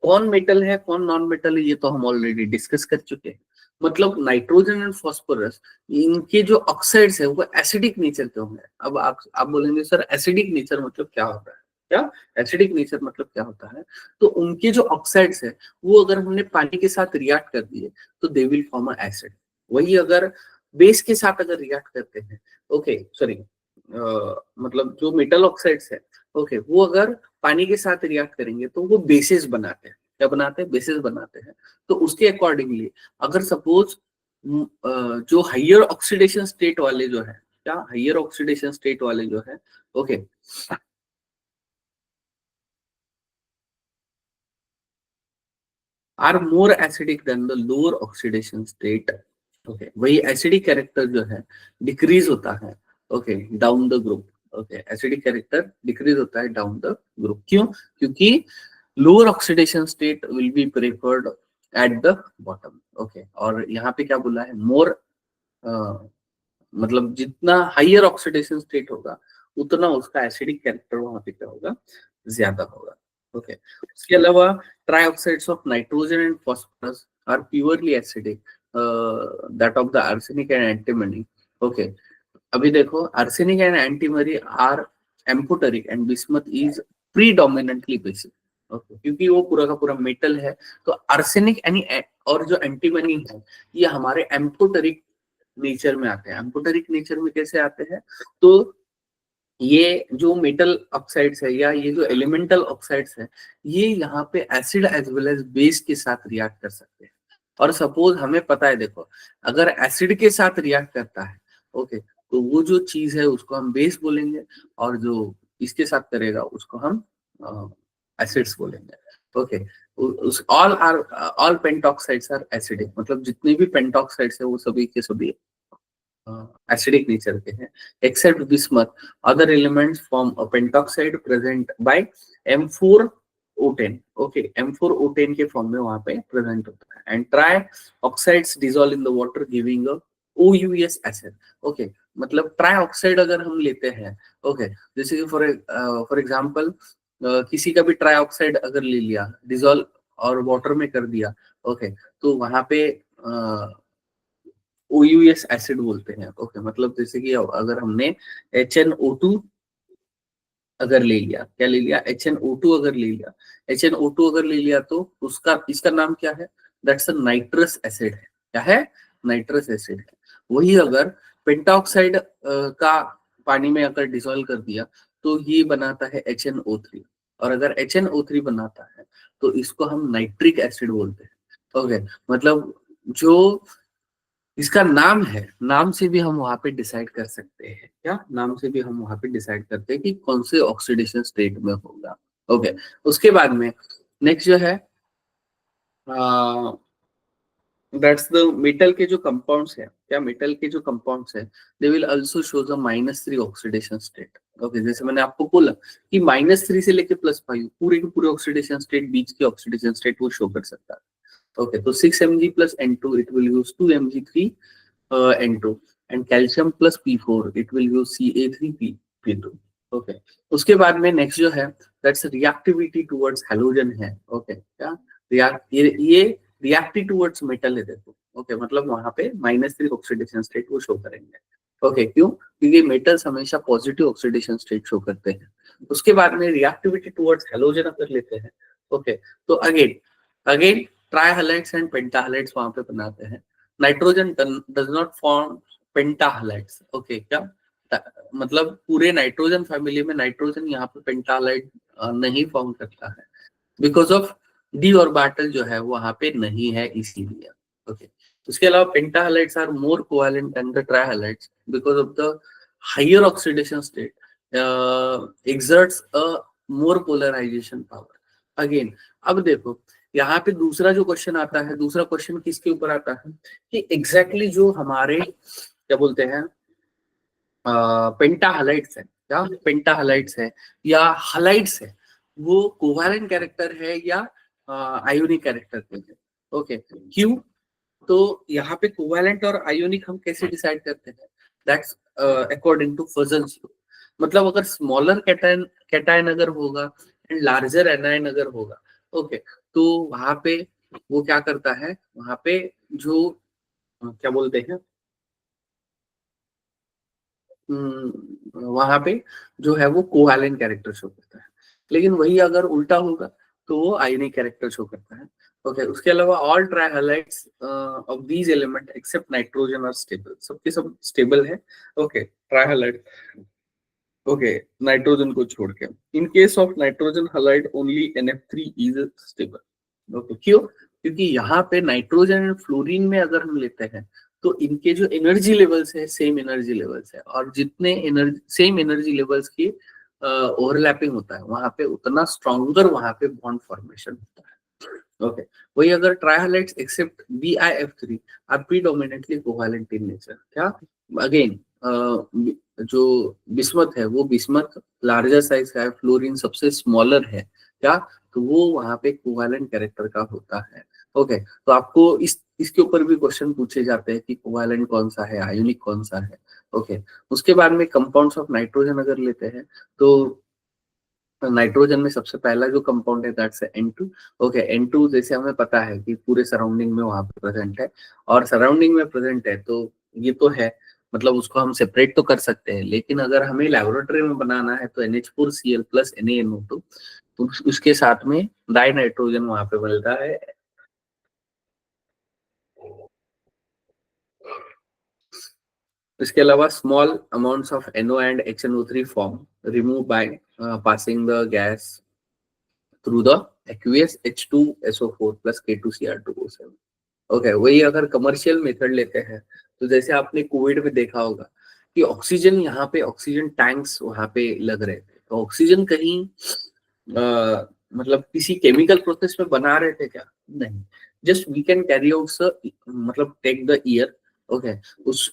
कौन मेटल है कौन नॉन मेटल है ये तो हम ऑलरेडी डिस्कस कर चुके हैं। मतलब नाइट्रोजन एंड फास्फोरस, इनके जो ऑक्साइड्स है वो एसिडिक नेचर के होंगे। अब आप बोलेंगे सर एसिडिक नेचर मतलब क्या होता है, क्या, एसिडिक नेचर मतलब क्या होता है, तो उनके जो ऑक्साइड्स है वो अगर हमने पानी के साथ रिएक्ट कर दिए तो they will form a acid. वही अगर बेस के साथ अगर रिएक्ट करते हैं, ओके सॉरी, मतलब जो मेटल ऑक्साइड्स है, ओके, वो अगर पानी के साथ रिएक्ट करेंगे तो वो बेसिस बनाते हैं। क्या बनाते हैं, बेसिस बनाते हैं। तो उसके अकॉर्डिंगली अगर सपोज जो हायर ऑक्सीडेशन स्टेट वाले जो है, क्या, हायर ऑक्सीडेशन स्टेट वाले जो है, okay, are more acidic than the lower oxidation state. Okay, वही एसिडिक कैरेक्टर जो है डिक्रीज होता है। Okay, down the group. Okay, acidic character decrease होता है डाउन द ग्रुप। क्यों, क्योंकि lower oxidation state will be preferred at the bottom. Okay, और यहाँ पे क्या बोला है, मोर, मतलब जितना हायर ऑक्सीडेशन स्टेट होगा उतना उसका एसिडिक कैरेक्टर वहां पे क्या होगा, ज्यादा होगा। ओके, उसके अलावा trioxides of nitrogen and phosphorus are purely acidic that of the arsenic and antimony. Okay, अभी देखो arsenic and antimony are amphoteric and bismuth is predominantly basic. Okay, क्योंकि वो पूरा का पूरा मेटल है। तो आर्सेनिक यानी और जो एंटीमनी है ये हमारे एम्फोटेरिक नेचर में आते हैं। एम्फोटेरिक नेचर में कैसे आते हैं? तो ये जो मेटल ऑक्साइड्स है या ये जो एलिमेंटल ऑक्साइड्स है ये यहाँ पे acid as well as base के साथ रिएक्ट कर सकते हैं। और सपोज हमें पता है, देखो अगर एसिड के साथ रिएक्ट करता है, ओके, तो वो जो चीज है उसको हम बेस बोलेंगे, और जो इसके साथ करेगा उसको हम एसिड्स बोलेंगे। ओके, उस ऑल पेंटॉक्साइड्स आर एसिडिक, मतलब जितने भी पेंटॉक्साइड्स है वो सभी के सभी acidic nature के हैं, except bismuth. Other elements form a pentoxide present by M4O10. Okay, M4O10 के फॉर्म में वहां पे प्रेजेंट होता है। And try oxides dissolve in the water giving a OUS acid. Okay, मतलब ट्राई ऑक्साइड अगर हम लेते हैं, ओके, जैसे कि फॉर एग्जांपल किसी का भी ट्राई ऑक्साइड अगर ले लिया, डिसॉल्व और वाटर में कर दिया, ओके, तो वहां पे OUS एसिड बोलते हैं। ओके, मतलब जैसे कि अगर हमने HNO2 अगर ले लिया, क्या ले लिया? HNO2 अगर ले लिया, HNO2 अगर ले लिया तो उसका इसका नाम क्या है? दैट्स अ नाइट्रस एसिड है। क्या है? नाइट्रस एसिड है। वही अगर पेंटाऑक्साइड का पानी में अगर डिसॉल्व कर दिया तो ये बनाता है HNO3, और अगर HNO3 बनाता है तो इसको हम नाइट्रिक एसिड बोलते हैं। ओके, मतलब जो इसका नाम है, नाम से भी हम वहां पे डिसाइड कर सकते हैं। क्या नाम से भी हम वहां पे डिसाइड करते हैं कि कौन से ऑक्सीडेशन स्टेट में होगा। ओके, उसके बाद में नेक्स्ट जो है दैट्स द मेटल के जो कंपाउंड्स है, क्या मेटल के जो कंपाउंड्स है they will also show the -3 oxidation state. Okay, जैसे मैंने आपको बोला कि -3 से लेके +5 पूरे के पूरे ऑक्सीडेशन स्टेट, बीच के ऑक्सीडेशन स्टेट वो शो कर सकता है। Okay, so 6 Mg plus N2, it will use 2 Mg3 N2, and calcium plus P4, it will use Ca3 P2. Okay, उसके बाद में नेक्स्ट जो है दैट्स रिएक्टिविटी टुवर्ड्स हैलोजन है। ओके, क्या ये रिएक्टिव टुवर्ड्स मेटल है, देखो। ओके, मतलब वहां पे -3 ऑक्सीडेशन स्टेट वो शो करेंगे। ओके, क्यों? क्योंकि मेटल्स हमेशा पॉजिटिव ऑक्सीडेशन स्टेट शो करते हैं। उसके बाद में रिएक्टिविटी टुवर्ड्स हैलोजन अगर लेते हैं, ओके, तो again again try halides and penta halides वहां पे बनाते हैं। Nitrogen does not form penta halides. Okay, क्या मतलब पूरे नाइट्रोजन फैमिली में नाइट्रोजन यहाँ पे पेंटा हैलाइड नहीं फॉर्म करता है, बिकॉज ऑफ डी ऑर्बिटल जो है वहां पे नहीं है, इसीलिए। ओके, उसके अलावा penta halides are more covalent than the tri halides because of the higher oxidation state exerts a more polarization power. Again, अब देखो यहाँ पे दूसरा जो क्वेश्चन आता है, दूसरा क्वेश्चन किसके ऊपर आता है कि एग्जैक्टली जो हमारे क्या बोलते हैं पेंटा हैलाइड्स है, क्या पेंटा हैलाइड्स है या हैलाइड्स है, वो कोवैलेंट कैरेक्टर है या आयोनिक कैरेक्टर है। ओके, क्यों? तो यहाँ पे कोवैलेंट और आयोनिक हम कैसे डिसाइड करते हैं? That's according to Fajans law. मतलब अगर स्मॉलर कैटायन अगर होगा एंड लार्जर एनायन अगर होगा, ओके, तो वहां पे वो क्या करता है, वहां पे जो क्या बोलते हैं वहां पे जो है वो कोवैलेंट कैरेक्टर शो करता है। लेकिन वही अगर उल्टा होगा तो वो आयनिक कैरेक्टर शो करता है। ओके, उसके अलावा all tri halides of these element except nitrogen are stable, सबके सब स्टेबल है। Okay, tri halide, okay, nitrogen को छोड़ के। In case of nitrogen halide only NF3 is stable. Okay, क्यों? क्योंकि यहाँ पे नाइट्रोजन एंड फ्लोरीन में अगर हम लेते हैं तो इनके जो एनर्जी लेवल्स है सेम एनर्जी लेवल्स है, और जितने एनर्जी सेम एनर्जी लेवल्स की ओवरलैपिंग होता है वहां पे उतना स्ट्रॉन्गर वहां पे बॉन्ड फॉर्मेशन होता है। ओके, वही अगर trihalides except BiF3 are predominantly covalent in nature. क्या? अगेन जो बिस्मथ है वो बिस्मथ लार्जर साइज का है, फ्लोरीन सबसे स्मॉलर है। क्या? तो वो वहां पे कोवैलेंट कैरेक्टर का होता है। ओके, तो आपको इसके ऊपर भी क्वेश्चन पूछे जाते हैं कि कोवैलेंट कौन सा है, आयोनिक कौन सा है। ओके, उसके बाद में कंपाउंड्स ऑफ नाइट्रोजन अगर लेते हैं तो नाइट्रोजन में सबसे पहला जो कंपाउंड है दैट्स N2। ओके, N2 जैसे हमें पता है कि पूरे सराउंडिंग में वहां पे प्रेजेंट है, और सराउंडिंग में प्रेजेंट है तो ये तो है, मतलब उसको हम सेपरेट तो कर सकते हैं, लेकिन अगर हमें लेबोरेटरी में बनाना है तो NH4Cl प्लस NaNO2, तो उसके साथ में डाई नाइट्रोजन वहां पे मिलता है। इसके अलावा small amounts of NO and HNO3 form remove by passing the gas through the aqueous H2SO4 plus K2Cr2O7। Okay, वही अगर कमर्शियल मेथड लेते हैं तो जैसे आपने कोविड में देखा होगा कि ऑक्सीजन, यहाँ पे ऑक्सीजन टैंक्स वहां पे लग रहे थे, तो ऑक्सीजन कहीं मतलब किसी केमिकल प्रोसेस में बना रहे थे क्या? नहीं, just we can carry out, मतलब टेक द ईयर। ओके,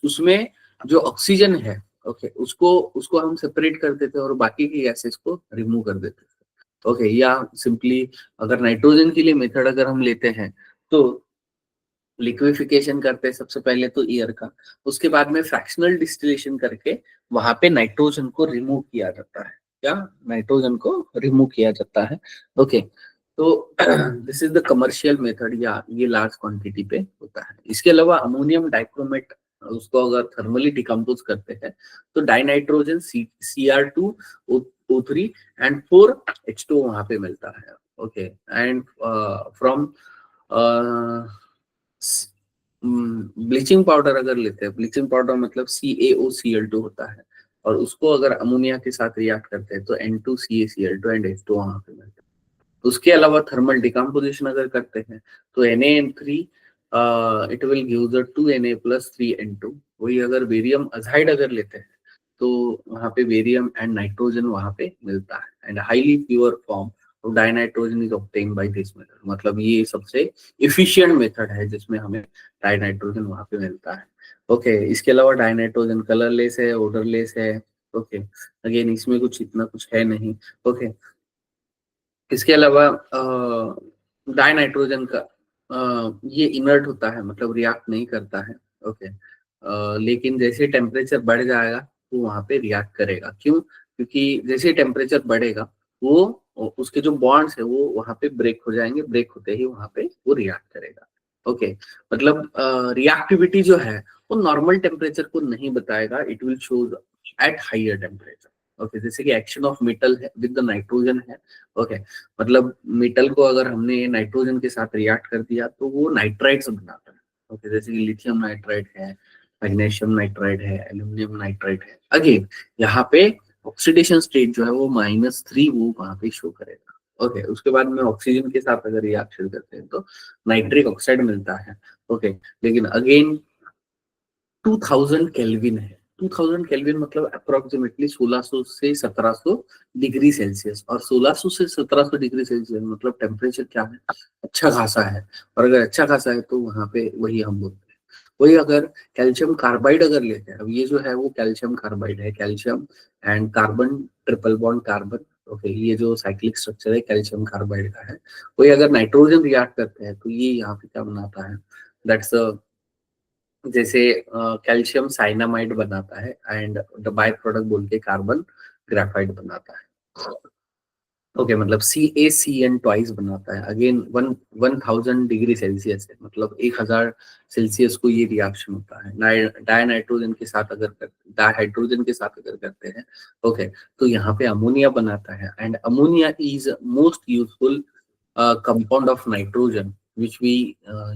उसमें जो ऑक्सीजन है, ओके, उसको उसको हम सेपरेट कर देते हैं और बाकी की गैसेस को रिमूव कर देते हैं। ओके, या सिंपली अगर नाइट्रोजन के लिए मेथड अगर हम लेते हैं तो लिक्विफिकेशन करते हैं सबसे पहले तो ईयर का, उसके बाद में फ्रैक्शनल डिस्टिलेशन करके वहां पे नाइट्रोजन को रिमूव किया जाता है। क्या? नाइट्रोजन को रिमूव किया जाता है। ओके, तो this is the commercial method, या ये लार्ज क्वांटिटी पे होता है। इसके अलावा अमोनियम डाइक्रोमेट, उसको अगर थर्मली डिकम्पोज करते हैं तो डाइनाइट्रोजन Cr2O3 एंड 4H2 वहां पे मिलता है। Okay, and from bleaching powder अगर लेते हैं, ब्लीचिंग पाउडर मतलब CaOCl2 होता है, और उसको अगर अमोनिया के साथ रिएक्ट करते हैं तो N2CaCl2 एंड H2 वहां पे मिलता है। उसके अलावा थर्मल डिकम्पोजिशन अगर करते हैं तो Na3 it will give the 2Na plus 3N2। वही अगर बेरियम अजाइड अगर लेते हैं तो वहां पे बेरियम एंड नाइट्रोजन वहां पे मिलता है, and highly pure form of dinitrogen is obtain by this method. मतलब ये सबसे इफिशिएंट मेथड है जिसमें हमें डाइनाइट्रोजन वहां पे मिलता है। ओके, इसके अलावा डाइनाइट्रोजन कलरलेस है, ओडरलेस है। ओके, अगेन इसमें कुछ इतना कुछ है नहीं। ओके, इसके अलावा डाई नाइट्रोजन का ये इनर्ट होता है, मतलब रिएक्ट नहीं करता है। ओके, लेकिन जैसे टेम्परेचर बढ़ जाएगा तो वहां पे रिएक्ट करेगा। क्यों? क्योंकि जैसे टेम्परेचर बढ़ेगा वो उसके जो बॉन्ड्स है वो वहां पे ब्रेक हो जाएंगे, ब्रेक होते ही वहां पे वो रिएक्ट करेगा। ओके, मतलब रिएक्टिविटी जो है वो नॉर्मल टेम्परेचर को नहीं बताएगा, it will show at higher temperature. Okay, जैसे कि एक्शन ऑफ मेटल है विद द नाइट्रोजन है। ओके, मतलब मेटल को अगर हमने नाइट्रोजन के साथ रिएक्ट कर दिया तो वो नाइट्राइड्स बनाता है। ओके, जैसे कि लिथियम नाइट्राइड है, मैग्नीशियम नाइट्राइड है, एल्यूमिनियम नाइट्राइड है। अगेन यहाँ पे ऑक्सीडेशन स्टेट जो है वो -3 वो वहां पे शो करेगा। ओके, उसके बाद में ऑक्सीजन के साथ अगर रिएक्शन करते हैं तो नाइट्रिक ऑक्साइड मिलता है। ओके, लेकिन अगेन 2000 केल्विन है। 2000 केल्विन मतलब अप्रोक्सीमेटली 1600 से 1700 डिग्री सेल्सियस, और 1600 से 1700 डिग्री सेल्सियस मतलब टेम्परेचर क्या है? अच्छा खासा है। और अगर अच्छा खासा है तो वहां पे वही हम बोलते हैं। वही अगर कैल्शियम कार्बाइड अगर लेते हैं, अब ये जो है वो कैल्शियम कार्बाइड है, calcium and carbon, triple bond carbon. Okay, ये जो साइक्लिक स्ट्रक्चर है कैल्शियम कार्बाइड का है। वही अगर नाइट्रोजन रिएक्ट करते हैं तो ये यहाँ पे क्या बनाता है? दैट्स जैसे कैल्शियम साइनामाइड बनाता है, एंड द बाय प्रोडक्ट बोल के कार्बन ग्रेफाइट बनाता है। ओके, मतलब CaCN ट्वाइस बनाता है। अगेन 1000 डिग्री सेल्सियस है, मतलब 1000 सेल्सियस को ये रिएक्शन होता है। डायनाइट्रोजन के साथ अगर डाइहाइड्रोजन के साथ अगर करते हैं, ओके, तो यहाँ पे अमोनिया बनाता है, and ammonia is most useful compound of nitrogen which we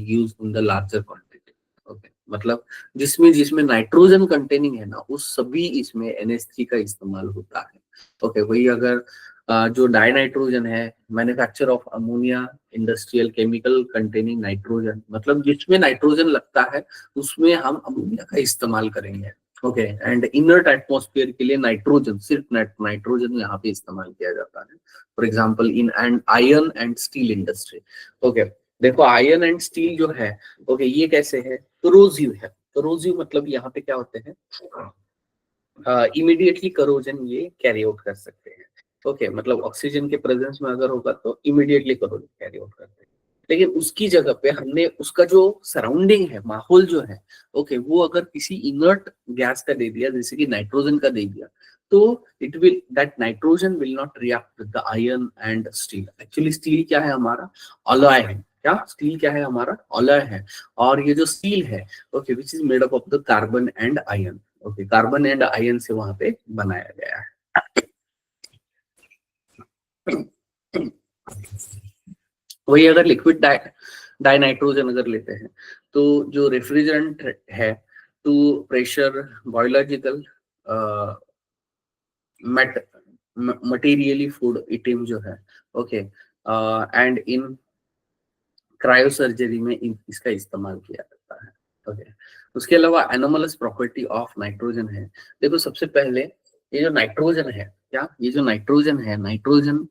use in the larger quantity. Okay, मतलब जिसमें जिसमें नाइट्रोजन कंटेनिंग है ना, उस सभी इसमें NH3 का इस्तेमाल होता है। ओके, वही अगर जो डाइनाइट्रोजन है, manufacture of ammonia industrial chemical containing nitrogen, मतलब जिसमें नाइट्रोजन लगता है उसमें हम अमोनिया का इस्तेमाल करेंगे। ओके, एंड इनर्ट एटमॉस्फेयर के लिए नाइट्रोजन, सिर्फ नाइट्रोजन यहाँ पे इस्तेमाल किया जाता है। For example in and iron and steel industry. Okay, देखो आयरन एंड स्टील जो है, ओके, ये कैसे है? करोजिव है। करोजिव मतलब यहाँ पे क्या होते हैं? इमीडिएटली करोजन ये कैरी आउट कर सकते हैं। ओके, मतलब ऑक्सीजन के प्रेजेंस में अगर होगा तो इमीडिएटली करोजन कैरी आउट करते हैं। लेकिन उसकी जगह पे हमने उसका जो सराउंडिंग है, माहौल जो है, ओके, वो अगर किसी इनर्ट गैस का दे दिया, जैसे कि नाइट्रोजन का दे दिया, तो it will that nitrogen will not react with the iron and steel. Actually steel क्या है हमारा, अलॉय है। क्या स्टील क्या है हमारा, अलॉय है। और ये जो स्टील है okay which is made up of the carbon and iron. Okay carbon and iron से वहां पे बनाया गया है। वही अगर लिक्विड डाई नाइट्रोजन अगर लेते हैं तो जो रेफ्रिजरेंट है to pressure biological materially food eating जो है ओके एंड इन क्रायोसर्जरी में इसका इस्तेमाल किया जाता है। ओके उसके अलावा एनोमलस प्रॉपर्टी ऑफ नाइट्रोजन है। देखो सबसे पहले ये जो नाइट्रोजन है, क्या ये जो नाइट्रोजन है, nitrogen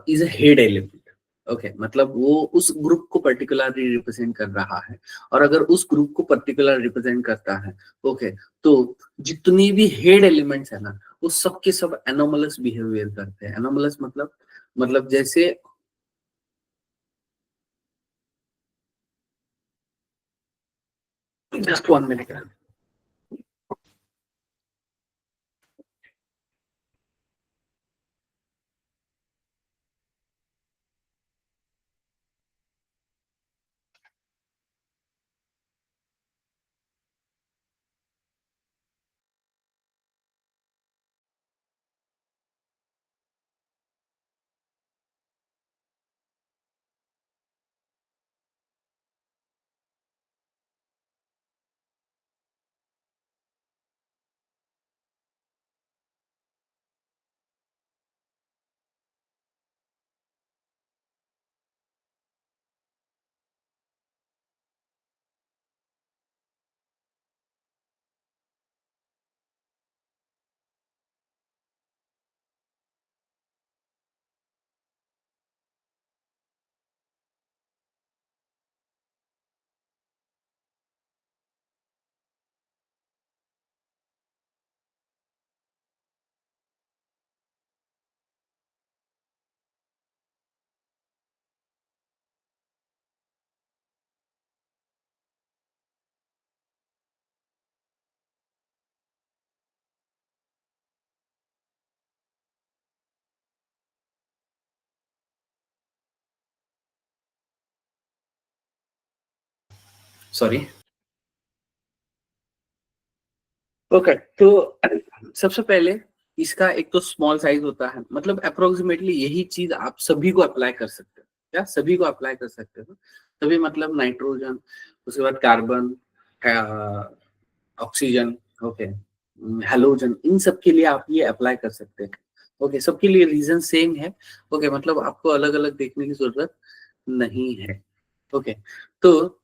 is a head element. Okay मतलब वो उस ग्रुप को पर्टिकुलरली रिप्रेजेंट कर रहा है। और अगर उस ग्रुप को पर्टिकुलर रिप्रेजेंट करता है ओके तो जितनी भी हेड एलिमेंट्स है ना वो सब के सब एनोमलस बिहेवियर करते हैं। एनोमलस मतलब जैसे जस्ट 1 मिनट। सॉरी। ओके तो सबसे पहले इसका एक तो स्मॉल साइज होता है, मतलब अप्रोक्सीमेटली यही चीज आप सभी को अप्लाई कर सकते हो। क्या सभी को अप्लाई कर सकते हो? सभी मतलब नाइट्रोजन, उसके बाद कार्बन, ऑक्सीजन, ओके, हेलोजन, इन सब के लिए आप ये अप्लाई कर सकते हैं। ओके सबके लिए रीजन सेम है। ओके मतलब आपको अलग अलग देखने की जरूरत नहीं है। ओके तो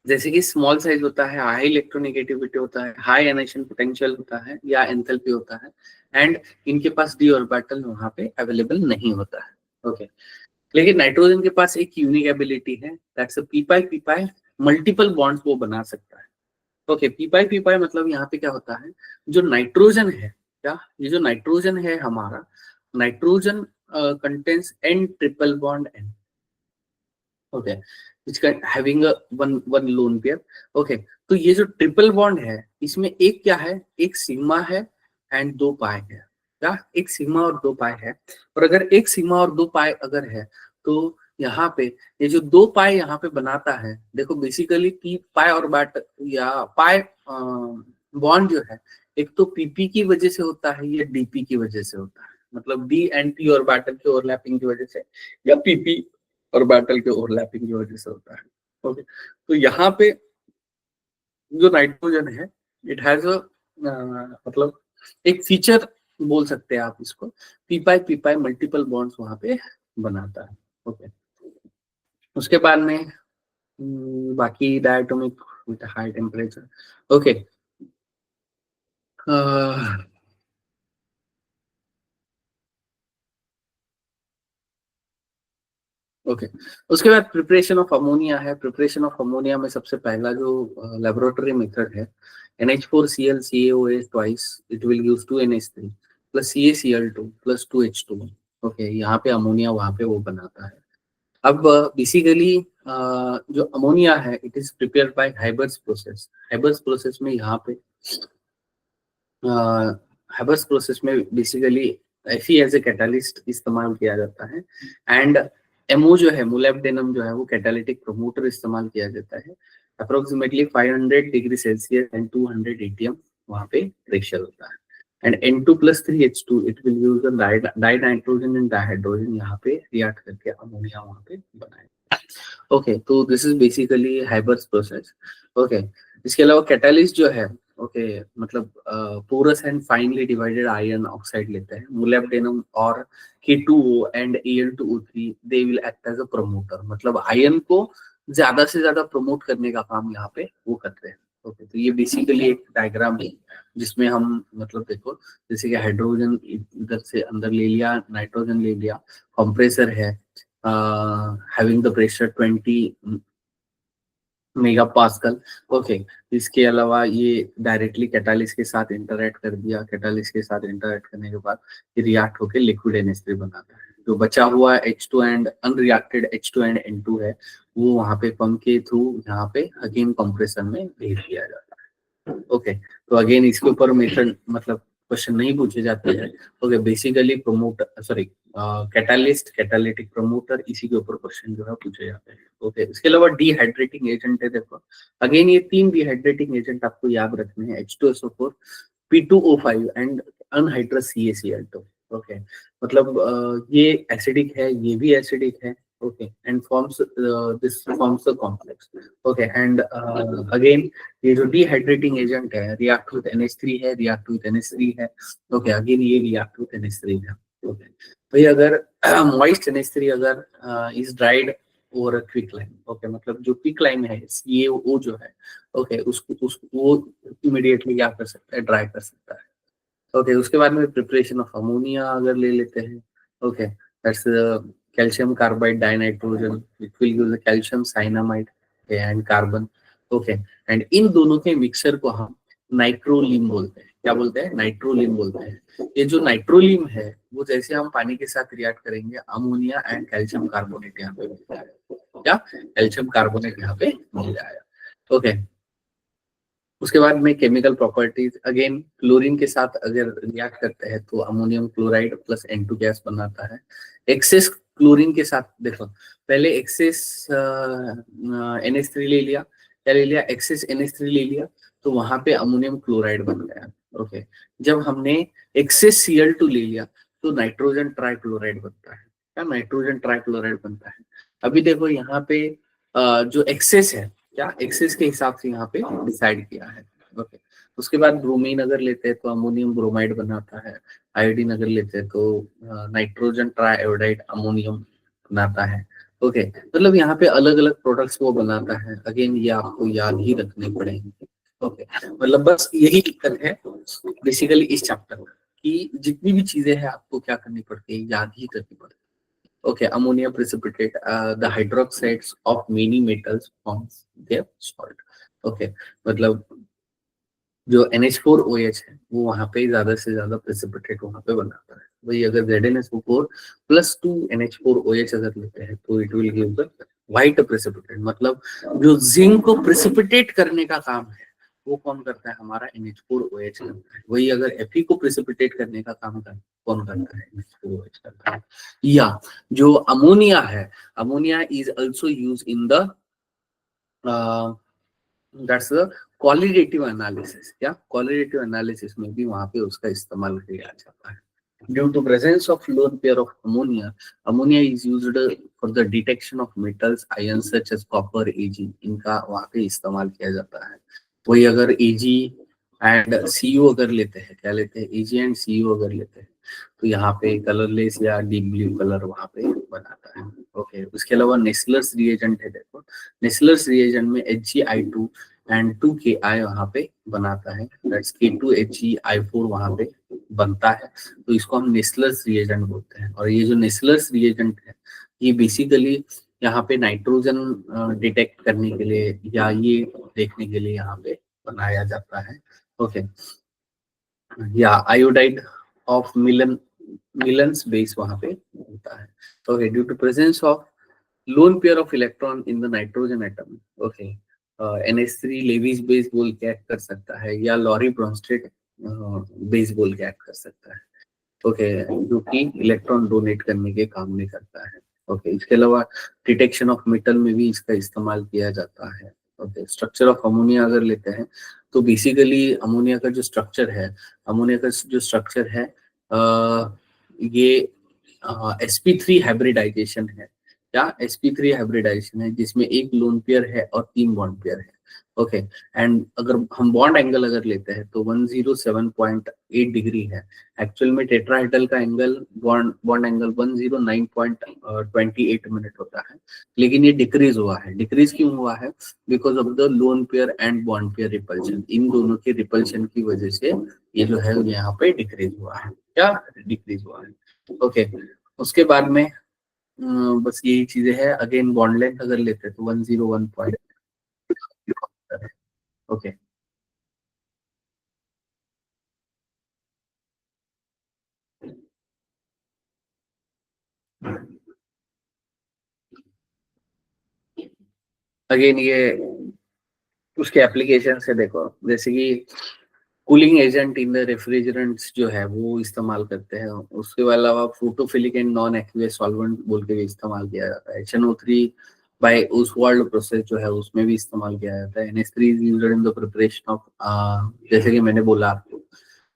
जैसे कि स्मॉल साइज होता है, हाई इलेक्ट्रोनेगेटिविटी होता है, हाई एनाइजेशन पोटेंशियल होता है या एंथैल्पी होता है, एंड इनके पास डी ऑर्बिटल वहां पे अवेलेबल नहीं होता है। ओके लेकिन नाइट्रोजन के पास एक यूनिक एबिलिटी है, that's a P pi multiple bonds वो बना सकता है। ओके पी पाई मतलब यहाँ पे क्या होता है, जो नाइट्रोजन है, क्या ये जो नाइट्रोजन है हमारा, nitrogen contains N triple bond N. Okay which having a one lone pair। Okay तो ये जो ट्रिपल बॉन्ड है इसमें एक क्या है, एक सिग्मा है एंड दो पाई है। क्या एक सिग्मा और दो पाई है? और अगर एक सिग्मा और दो पाई अगर है तो यहाँ पे ये जो दो पाई यहाँ पे बनाता है, देखो बेसिकली पी पाई और बाट या पाई बॉन्ड जो है एक तो पीपी की वजह से होता है या डीपी की वजह से होता है, मतलब डी एंड पी और बैटल के ओवरलैपिंग की वजह से, या पीपी और बैटल के ओवरलैपिंग की वजह से होता है। ओके तो यहाँ पे जो नाइट्रोजन है इट हैज अ मतलब एक फीचर बोल सकते हैं आप इसको, पी पाई मल्टीपल बॉन्ड्स वहां पे बनाता है। ओके उसके बाद में बाकी diatomic with high temperature. Okay okay उसके बाद प्रिपरेशन ऑफ अमोनिया है। प्रिपरेशन ऑफ अमोनिया में सबसे पहला जो लेबोरेटरी मेथड है, NH4Cl twice it will use 2NH3 plus CaCl2 plus 2H2। Okay यहाँ पे अमोनिया वहाँ पे वो बनाता है। अब बेसिकली जो अमोनिया है it is prepared by Haber's process. Haber's process में यहाँ पे हैबर्स प्रोसेस में basically Fe as a catalyst इस्तेमाल किया जाता है एंड MO जो है मोलिब्डेनम जो है वो कैटालिटिक प्रमोटर इस्तेमाल किया जाता है। Approximately 500 degree Celsius and 200 ATM वहाँ पे प्रेशर होता है and N2+3H2 it will use die nitrogen and dihydrogen यहाँ पे रिएक्ट करके अमोनिया वहाँ पे बनाएगा। ओके, तो this is basically Haber's process. Okay, इसके अलावा कैटालिस्ट जो है ओके मतलब porous and finely divided iron oxide लेते हैं मोलिब्डेनम और K2O and Al2O3 they will act as a promoter, मतलब आयरन को ज्यादा से ज्यादा प्रमोट करने का काम यहाँ पे वो करते हैं। ओके, तो ये बेसिकली एक डायग्राम है जिसमें हम मतलब देखो जैसे कि हाइड्रोजन इधर से अंदर ले लिया, नाइट्रोजन ले लिया, कंप्रेसर है having the pressure 20 mega pascal. Okay, इसके अलावा ये डायरेक्टली कैटालिस्ट के साथ इंटरैक्ट कर दिया, कैटालिस्ट के साथ इंटरैक्ट करने के बाद ये रिएक्ट होकर लिक्विड NH3 बनाता है। जो बचा हुआ H2 and unreacted H2 and N2 है वो वहां पे पंप के थ्रू यहाँ पे अगेन कंप्रेसर में भेज दिया जाता है। ओके, तो अगेन इसके ऊपर मेथड मतलब क्वेश्चन नहीं पूछे जाते हैं। Okay, basically promoter sorry catalyst catalytic promoter इसी के ऊपर क्वेश्चन जो है पूछे जाते हैं। ओके, इसके अलावा डिहाइड्रेटिंग एजेंट है देखो, अगेन ये 3 डिहाइड्रेटिंग एजेंट आपको याद रखने हैं H2SO4 P2O5 and anhydrous CaCl2। Okay, मतलब ये एसिडिक है, ये भी एसिडिक है। Okay, and forms this forms the complex. Okay, and again ये जो डिहाइड्रेटिंग एजेंट है रिएक्ट विद NH3 है, रिएक्ट विद NH3 है। ओके, अगेन ये रिएक्ट विद NH3 है। ओके, भाई अगर मॉइस्ट NH3 अगर is dried over quick lime, okay मतलब जो क्विक लाइम है ये वो जो है ओके उसको वो इमीडिएटली क्या कर सकता है, ड्राई कर सकता है। ओके, उसके बाद में प्रिपरेशन ऑफ अमोनिया अगर ले लेते हैं, okay that's calcium carbide dinitrogen it will use calcium cyanamide and carbon. Okay, and in दोनों के मिक्सचर को हम नाइट्रोलिम बोलते हैं। क्या बोलते हैं? नाइट्रोलिम बोलते हैं। ये जो नाइट्रोलिम है वो जैसे हम पानी के साथ रिएक्ट करेंगे अमोनिया एंड कैल्शियम कार्बोनेट यहाँ पे मिल जाएगा। क्या? कैल्शियम कार्बोनेट यहाँ पे मिल जाएगा। ओके, उसके बाद में केमिकल प्रॉपर्टीज अगेन क्लोरीन के साथ अगर रिएक्ट करते हैं तो ammonium chloride plus N2 gas बनाता है। एक्सेस क्लोरीन के साथ देखो, पहले एक्सेस NH3 ले लिया, क्या ले लिया? एक्सेस NH3 ले लिया तो वहां पे अमोनियम क्लोराइड बन गया। ओके, जब हमने एक्सेस Cl2 ले लिया तो नाइट्रोजन ट्राइक्लोराइड बनता है। क्या? नाइट्रोजन ट्राइक्लोराइड बनता है। अभी देखो यहाँ पे जो एक्सेस है क्या एक्सेस के हिसाब से यहाँ पे डिसाइड किया है। ओके, उसके बाद ब्रोमीन अगर लेते हैं तो अमोनियम ब्रोमाइड बनाता है, आयोडीन अगर लेते हैं तो नाइट्रोजन ट्राइआयोडाइड अमोनियम बनाता है। ओके, मतलब यहाँ पे अलग अलग प्रोडक्ट्स वो बनाता है। अगेन ये आपको याद ही रखने पड़ेंगे। ओके, मतलब बस यही दिक्कत है बेसिकली इस चैप्टर में कि जितनी भी चीजें हैं आपको क्या करनी पड़ती है, याद ही करनी पड़ती है। Okay, ammonia precipitate, the hydroxides of many metals forms their salt. Okay, मतलब जो NH4OH है वो वहां पे ज्यादा से ज्यादा प्रेसिपिटेट वहां पे बनाता है। वही अगर ZnSO4+2NH4OH अगर लेते हैं तो it will give the white precipitate, मतलब जो जिंक को प्रेसिपिटेट करने का काम है वो कौन करता है? हमारा NH4OH करता है। वही अगर Fe को प्रेसिपिटेट करने का काम कौन करता है? NH4OH करता है। या जो अमोनिया है, ammonia is also use in the that's the qualitative analysis. क्या? क्वालिटेटिव एनालिसिस में भी वहां पे उसका इस्तेमाल किया जाता है। Due to presence of lone pair of ammonia, ammonia is used for the detection of metals ions such as copper, Ag, इनका वहां पे इस्तेमाल किया जाता है। वही अगर Ag एंड Cu अगर लेते हैं, क्या लेते हैं? Ag एंड Cu अगर लेते हैं तो यहाँ पे कलरलेस या डीप ब्लू कलर वहां पे बनाता है। ओके, उसके अलावा नेस्लर्स रिएजेंट है देखो, नेस्लर्स रिएजेंट में HgI2 एंड 2Ki वहां पे बनाता है, दैट्स K2HgI4 वहां पे बनता है। तो इसको हम नेस्लर्स रिएजेंट बोलते हैं। और ये जो नेस्लर्स रिएजेंट है ये बेसिकली यहाँ पे नाइट्रोजन डिटेक्ट करने के लिए या ये देखने के लिए यहाँ पे बनाया जाता है। ओके, या आयोडाइड ऑफ मिलन्स बेस वहां पे होता है। Okay, due to presence of lone pair of electron in the nitrogen atom, okay, NH3 Lewis base बोल के एक्ट कर सकता है, या लॉरी ब्रोंस्टेड बेस बोल के एक्ट कर सकता है। ओके, जो कि इलेक्ट्रॉन डोनेट करने के काम में करता है। ओके, इसके अलावा डिटेक्शन ऑफ मेटल में भी इसका इस्तेमाल किया जाता है। ओके, स्ट्रक्चर ऑफ अमोनिया अगर लेते हैं तो बेसिकली अमोनिया का जो स्ट्रक्चर है, अमोनिया का जो स्ट्रक्चर है, ये sp3 हाइब्रिडाइजेशन है। क्या sp3 हाइब्रिडाइजेशन है, जिसमें एक लोन पेयर है और 3 बॉन्ड पेयर है। ओके, एंड अगर हम बॉन्ड एंगल अगर लेते हैं तो 107.8 डिग्री है। एक्चुअल में टेट्राहेड्रल का angle, bond bond angle 109.28 minute होता है, लेकिन ये डिक्रीज हुआ है। डिक्रीज क्यों हुआ है? Because of the lone pair and bond pair repulsion. इन दोनों के रिपल्शन की वजह से ये जो है यहाँ पे डिक्रीज हुआ है। क्या डिक्रीज हुआ है? ओके, उसके बाद में बस यही चीजें हैं। अगेन बॉन्ड लेंथ अगर लेते हैं तो 101 पॉइंट। ओके, अगेन ये उसके एप्लीकेशन से देखो, जैसे कि cooling agent in the refrigerants जो है वो इस्तेमाल करते हैं। उसके अलावा फोटोफिलिक एंड नॉन एक्वियस सॉल्वेंट बोल के भी इस्तेमाल किया जाता है। HNO3 बाय उस वर्ल्ड प्रोसेस जो है उसमें भी इस्तेमाल किया जाता है। NH3 is used in the preparation of, जैसे कि मैंने बोला आपको,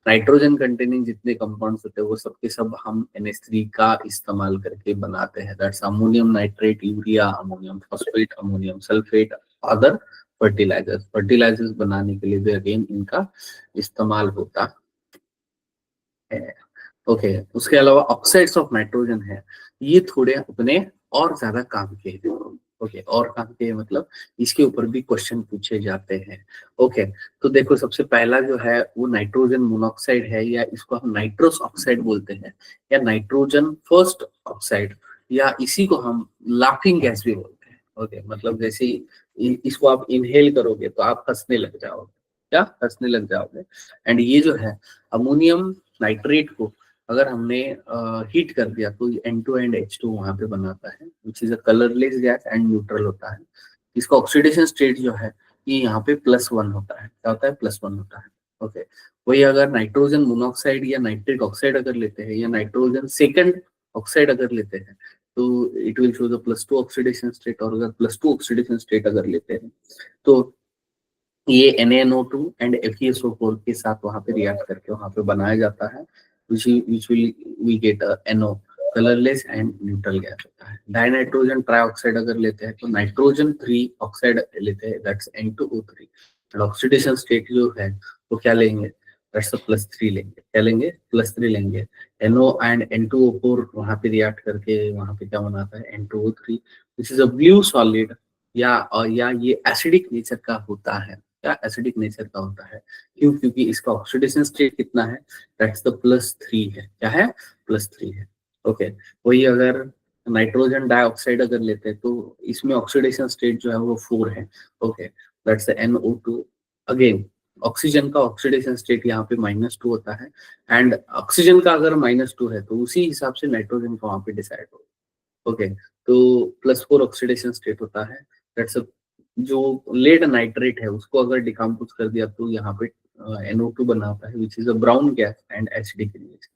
नाइट्रोजन कंटेनिंग जितने कंपाउंड्स होते हैं वो सब के सब हम NH3 का इस्तेमाल करके बनाते हैं। That's ammonium nitrate, urea, ammonium phosphate, ammonium sulphate, other fertilisers. Fertilisers बनाने के लिए भी अगेन इनका इस्तेमाल होता है। ओके, उसके अलावा ऑक्साइड्स ऑफ नाइट्रोजन है, ये थोड़े अपने और ज्यादा काम के हैं। ओके, और काम के मतलब इसके ऊपर भी क्वेश्चन पूछे जाते हैं। ओके, तो देखो सबसे पहला जो है वो नाइट्रोजन मोनोऑक्साइड है, या इसको हम नाइट्रोस ऑक्साइड बोलते हैं, या नाइट्रोजन फर्स्ट ऑक्साइड, या इसी को हम लाफिंग गैस भी बोलते हैं। ओके, मतलब जैसे इसको आप इनहेल करोगे तो आप हंसने लग जाओगे। क्या हंसने लग जाओगे? एंड ये जो है अमोनियम नाइट्रेट को अगर हमने हीट कर दिया तो N2 एंड H2 वहां पे बनाता है, which is a colourless gas and neutral होता है। इसका ऑक्सीडेशन स्टेट जो है ये यहाँ पे +1 होता है। क्या होता है? +1 होता है। ओके, वही अगर नाइट्रोजन मोनोऑक्साइड या नाइट्रिक ऑक्साइड अगर लेते हैं, या नाइट्रोजन सेकंड ऑक्साइड अगर लेते हैं, तो it will show the +2 oxidation state. और अगर +2 ऑक्सीडेशन स्टेट अगर लेते हैं तो ये NaNO2 एंड FeSO4 के साथ वहां पे रिएक्ट करके वहां पे बनाया जाता है, which will we get a NO, colourless and neutral gas होता है। डाइनाइट्रोजन ट्राइऑक्साइड अगर लेते हैं तो नाइट्रोजन 3 ऑक्साइड लेते हैं, दैट्स N2O3। और ऑक्सीडेशन स्टेट जो है वो क्या लेंगे? दैट्स +3 लेंगे। क्या लेंगे? +3 लेंगे। NO एंड N2O4 वहां पे रिएक्ट करके वहां पे क्या बनाता है? N2O3, which is a blue solid, या ये एसिडिक नेचर का होता है। क्या एसिडिक नेचर का होता है? क्यों? क्योंकि इसका ऑक्सीडेशन स्टेट कितना है? दैट्स द +3 है। क्या है? +3 है। ओके, वही अगर नाइट्रोजन डाइऑक्साइड अगर लेते हैं तो इसमें ऑक्सीडेशन स्टेट जो है वो 4 है। Okay, that's the NO2। Again oxygen का ऑक्सीडेशन स्टेट यहाँ पे -2 होता है, एंड ऑक्सीजन का अगर -2 है तो उसी हिसाब से नाइट्रोजन का वहां पे डिसाइड होगा। ओके, तो +4 ऑक्सीडेशन स्टेट होता है। दैट्स जो लेड नाइट्रेट है उसको अगर डिकम्पोज कर दिया तो यहाँ पे NO2 बनाता है, which is a brown gas and acidic reaction.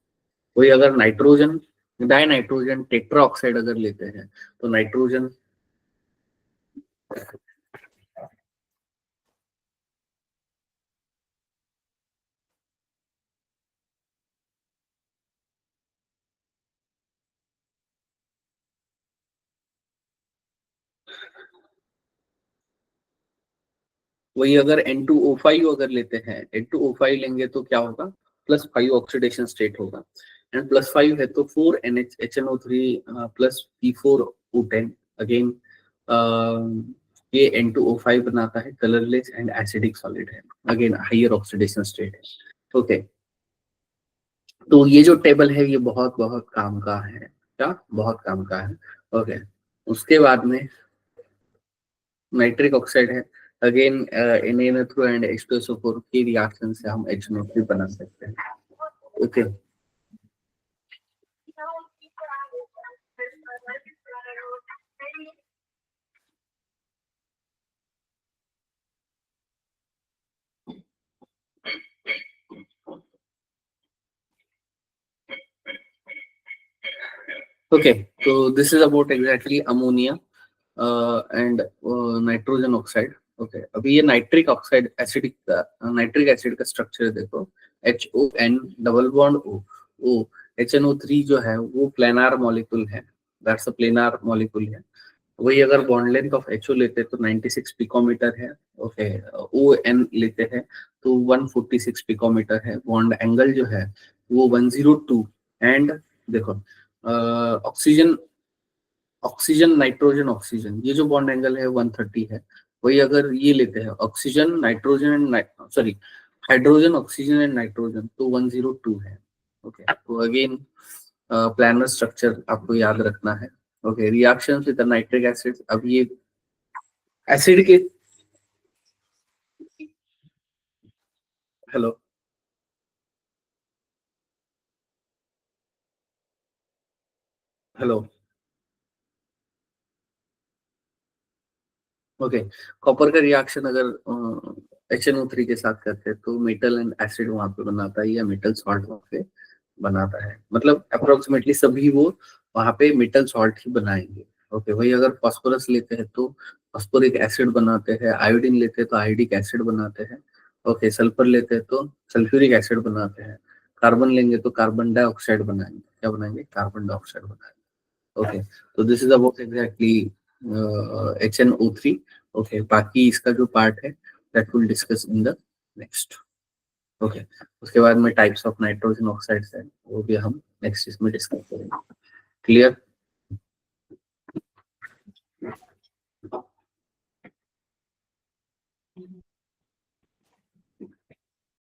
वही अगर nitrogen die nitrogen tetra oxide अगर लेते हैं तो नाइट्रोजन, वही अगर N2O5 अगर लेते हैं, N2O5 लेंगे तो क्या होगा? +5 ऑक्सीडेशन स्टेट होगा। एंड +5 है तो 4NH HNO3 +P4O10। अगेन ये N2O5 बनाता है, कलरलेस एंड एसिडिक सॉलिड है। अगेन हाइयर ऑक्सीडेशन स्टेट है। ओके, तो ये जो टेबल है ये बहुत बहुत काम का है। क्या? बहुत काम का है। ओके, उसके बाद में नाइट्रिक ऑक्साइड है। अगेन NaNO2 एंड H2SO4 की रिएक्शन से हम HNO3 बना सकते हैं। Okay, Okay, so this is about exactly ammonia and nitrogen oxide. Okay, अभी ये nitric oxide acidic nitric acid का स्ट्रक्चर देखो. HON double bond O O HNO3 जो है वो प्लेनार मॉलिक्यूल है. दैट्स अ प्लेनार मॉलिक्यूल है. वही अगर बॉन्ड लेंथ ऑफ HO लेते तो 96 पिकोमीटर है. ओके, ON लेते हैं तो 146 पिकोमीटर है. बॉन्ड एंगल जो है वो 102. एंड देखो ऑक्सीजन ऑक्सीजन नाइट्रोजन ऑक्सीजन, ये जो बॉन्ड एंगल है 130 है. वही अगर ये लेते हैं oxygen nitrogen and sorry hydrogen oxygen and nitrogen तो 102 है. ओके, तो अगेन प्लानर स्ट्रक्चर आपको याद रखना है. Okay, reaction with nitric acid. अब ये एसिड के हेलो हेलो ओके, कॉपर का रिएक्शन अगर HNO3 के साथ करते हैं तो मेटल एंड एसिड वहां पे बनाता है या मेटल सॉल्ट वहां पे बनाता है. मतलब अप्रोक्सीमेटली सभी वो वहां पे मेटल सॉल्ट ही बनाएंगे. ओके, वही अगर फास्फोरस लेते हैं तो फास्फोरिक एसिड बनाते हैं. आयोडीन लेते हैं तो आयोडिक एसिड बनाते हैं. ओके, सल्फर लेते हैं तो सल्फ्यूरिक एसिड बनाते हैं. कार्बन लेंगे तो कार्बन डाइऑक्साइड बनाएंगे. क्या बनाएंगे? कार्बन डाइऑक्साइड बनाएंगे. ओके, तो this is about exactly HNO3. Okay, बाकी इसका जो पार्ट है that will discuss in the next. Okay, उसके बाद में टाइप्स ऑफ नाइट्रोजन ऑक्साइड्स है वो भी हम नेक्स्ट इसमें डिस्कस करेंगे. क्लियर?